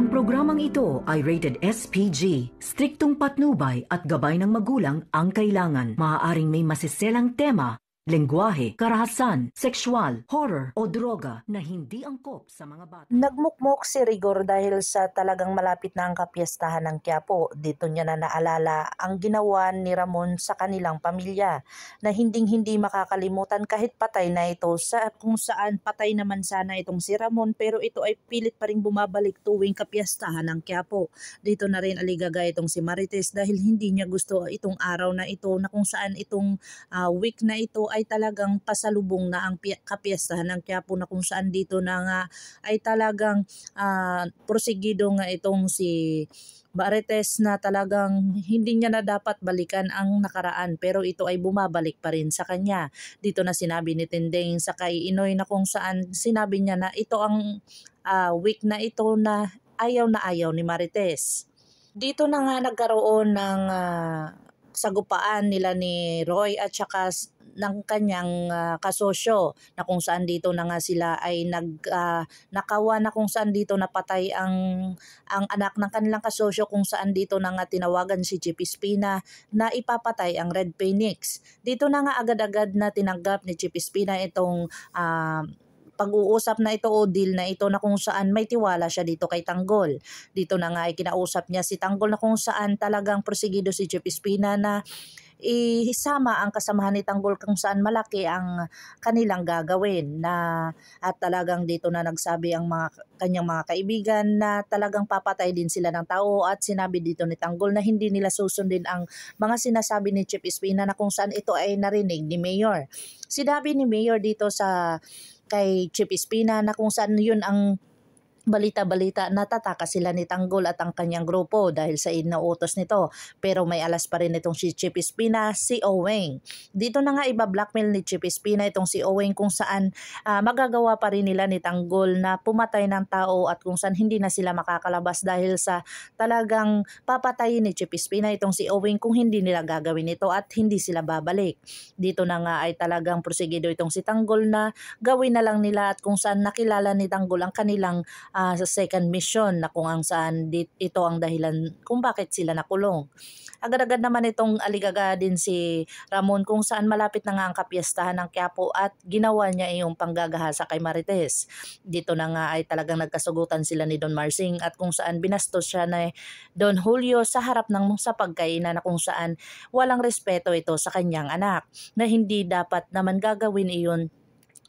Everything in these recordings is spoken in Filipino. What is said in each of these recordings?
Ang programang ito ay rated SPG. Striktong patnubay at gabay ng magulang ang kailangan. Maaaring may masiselang tema, lengguwahe, karahasan, sexual, horror o droga na hindi angkop sa mga bata. Nagmukmok si Rigor dahil sa talagang malapit na ang kapiyastahan ng Quiapo. Dito niya na naalala ang ginawa ni Ramon sa kanilang pamilya na hinding-hindi makakalimutan kahit patay na ito, sa kung saan patay naman sana itong si Ramon pero ito ay pilit pa rin bumabalik tuwing kapiyastahan ng Quiapo. Dito na rin aligaga itong si Marites dahil hindi niya gusto itong araw na ito na kung saan itong week na ito ay talagang pasalubong na ang kapiyastahan ng Quiapo, na kung saan dito na nga ay talagang prosigido nga itong si Marites na talagang hindi niya na dapat balikan ang nakaraan pero ito ay bumabalik pa rin sa kanya. Dito na sinabi ni Tinding sa kay Inoy na kung saan sinabi niya na ito ang week na ito na ayaw ni Marites. Dito na nga nagkaroon ng sagupaan nila ni Roy at saka ng kanyang kasosyo, na kung saan dito na nga sila ay nakawa na kung saan dito napatay ang anak ng kanilang kasosyo, kung saan dito na nga tinawagan si Chief Espina na ipapatay ang Red Phoenix. Dito na nga agad-agad na tinanggap ni Chief Espina itong pag-uusap na ito o deal na ito, na kung saan may tiwala siya dito kay Tanggol. Dito na nga ay kinausap niya si Tanggol na kung saan talagang prosigido si Chief Espina na isama ang kasamahan ni Tanggol kung saan malaki ang kanilang gagawin, na at talagang dito na nagsabi ang kanyang mga kaibigan na talagang papatay din sila ng tao, at sinabi dito ni Tanggol na hindi nila susundin ang mga sinasabi ni Chief Espina na kung saan ito ay narinig ni Mayor. Sinabi ni Mayor dito kay Chief Espina na kung saan yun ang balita-balita na tatakas sila ni Tanggol at ang kanyang grupo dahil sa inuutos nito. Pero may alas pa rin itong si Chief Espina, si Oweng. Dito na nga iba-blackmail ni Chief Espina itong si Oweng kung saan magagawa pa rin nila ni Tanggol na pumatay ng tao at kung saan hindi na sila makakalabas dahil sa talagang papatayin ni Chief Espina itong si Oweng kung hindi nila gagawin ito at hindi sila babalik. Dito na nga ay talagang prosigido itong si Tanggol na gawin na lang nila, at kung saan nakilala ni Tanggol ang kanilang sa second mission na kung saan ito ang dahilan kung bakit sila nakulong. Agad-agad naman itong aligaga din si Ramon kung saan malapit na nga ang kapiyastahan ng Quiapo at ginawa niya yung panggagahasa kay Marites. Dito na nga ay talagang nagkasugutan sila ni Don Marsing at kung saan binastos siya na Don Julio sa harap ng sa pagkainan, na kung saan walang respeto ito sa kanyang anak, na hindi dapat naman gagawin iyon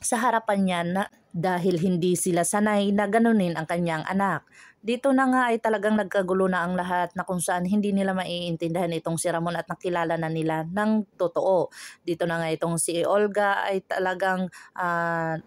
sa harapan niya na dahil hindi sila sanay na ganunin ang kanyang anak. Dito na nga ay talagang nagkagulo na ang lahat, na kung saan hindi nila maiintindihan itong si Ramon at nakilala na nila ng totoo. Dito na nga itong si Olga ay talagang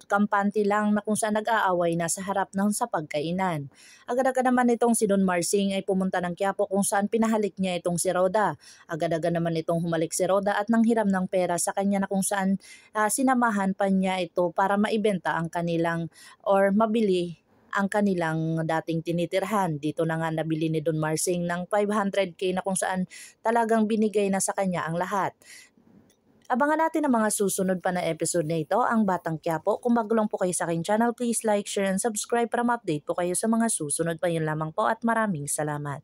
kampante lang, na kung saan nag-aaway na sa harap ng sa pagkainan. Agad-agad naman itong si Don Marsing ay pumunta ng Quiapo kung saan pinahalik niya itong si Roda. Agad-agad naman itong humalik si Roda at nanghiram ng pera sa kanya, na kung saan sinamahan pa niya ito para maibenta ang kanilang or mabili ang kanilang dating tinitirhan. Dito na nga nabili ni Don Marsing ng 500k, na kung saan talagang binigay na sa kanya ang lahat. Abangan natin ang mga susunod pa na episode na ito, ang Batang Quiapo. Kung bago lang po kayo sa aking channel, please like, share, and subscribe para ma-update po kayo sa mga susunod pa. Yun lamang po at maraming salamat.